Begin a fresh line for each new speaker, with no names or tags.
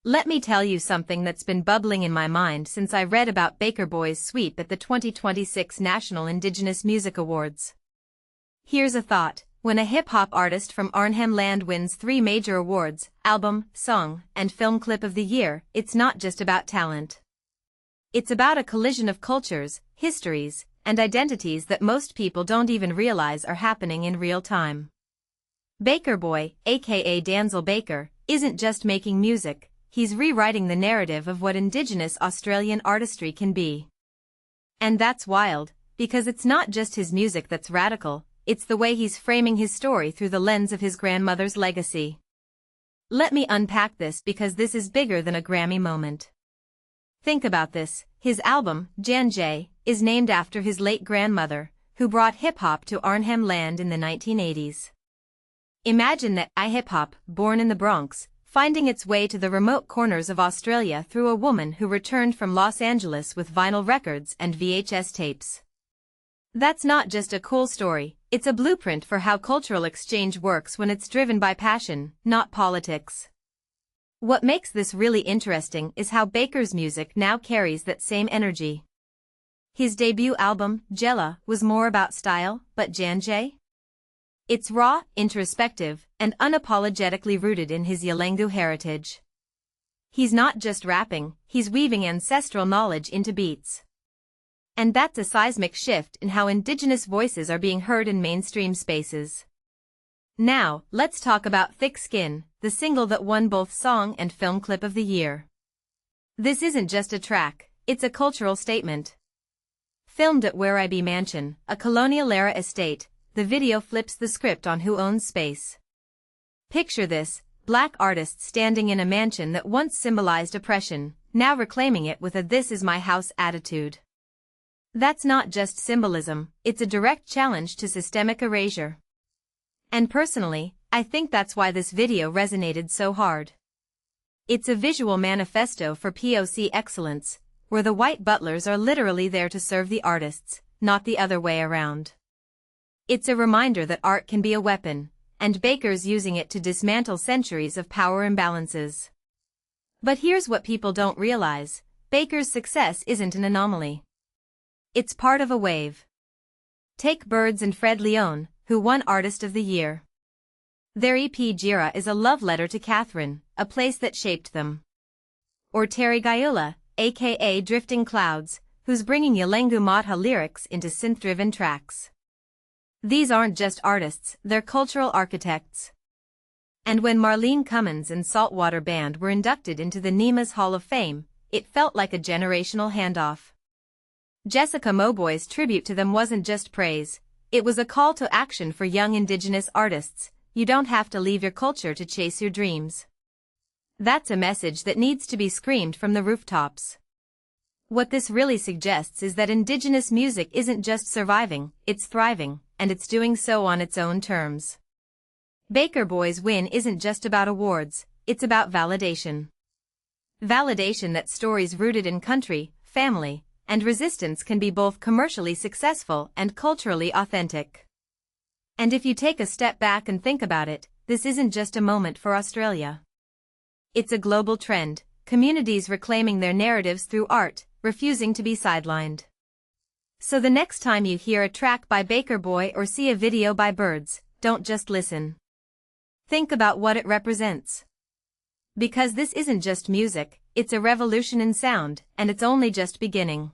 Let me tell you something that's been bubbling in my mind since I read about Baker Boy's sweep at the 2026 National Indigenous Music Awards. Here's a thought. When a hip-hop artist from Arnhem Land wins 3 major awards, album, song, and film clip of the year, it's not just about talent. It's about a collision of cultures, histories, and identities that most people don't even realize are happening in real time. Baker Boy, aka Djandjay Baker, isn't just making music, he's rewriting the narrative of what Indigenous Australian artistry can be. And that's wild, because it's not just his music that's radical, it's the way he's framing his story through the lens of his grandmother's legacy. Let me unpack this because this is bigger than a Grammy moment. Think about this, his album, Djandjay, is named after his late grandmother, who brought hip-hop to Arnhem Land in the 1980s. Imagine that hip-hop, born in the Bronx, finding its way to the remote corners of Australia through a woman who returned from Los Angeles with vinyl records and VHS tapes. That's not just a cool story, it's a blueprint for how cultural exchange works when it's driven by passion, not politics. What makes this really interesting is how Baker's music now carries that same energy. His debut album, Gela, was more about style, but Djandjay? It's raw, introspective, and unapologetically rooted in his Yolŋu heritage. He's not just rapping, he's weaving ancestral knowledge into beats. And that's a seismic shift in how Indigenous voices are being heard in mainstream spaces. Now, let's talk about Thick Skin, the single that won both song and film clip of the year. This isn't just a track, it's a cultural statement. Filmed at Werribee Mansion, a colonial-era estate, the video flips the script on who owns space. Picture this, Black artists standing in a mansion that once symbolized oppression, now reclaiming it with a "this is my house" attitude. That's not just symbolism, it's a direct challenge to systemic erasure. And personally, I think that's why this video resonated so hard. It's a visual manifesto for POC excellence, where the white butlers are literally there to serve the artists, not the other way around. It's a reminder that art can be a weapon, and Baker's using it to dismantle centuries of power imbalances. But here's what people don't realize, Baker's success isn't an anomaly. It's part of a wave. Take Birds and Fred Leone, who won Artist of the Year. Their EP Gela is a love letter to Catherine, a place that shaped them. Or Terry Gayula, aka Drifting Clouds, who's bringing Yolŋu Matha lyrics into synth-driven tracks. These aren't just artists, they're cultural architects. And when Marlene Cummins and Saltwater Band were inducted into the NIMAs Hall of Fame, it felt like a generational handoff. Jessica Mauboy's tribute to them wasn't just praise, it was a call to action for young Indigenous artists. You don't have to leave your culture to chase your dreams. That's a message that needs to be screamed from the rooftops. What this really suggests is that Indigenous music isn't just surviving, it's thriving, and it's doing so on its own terms. Baker Boy's win isn't just about awards, it's about validation. Validation that stories rooted in country, family, and resistance can be both commercially successful and culturally authentic. And if you take a step back and think about it, this isn't just a moment for Australia. It's a global trend, communities reclaiming their narratives through art, refusing to be sidelined. So the next time you hear a track by Baker Boy or see a video by Birds, don't just listen. Think about what it represents. Because this isn't just music, it's a revolution in sound, and it's only just beginning.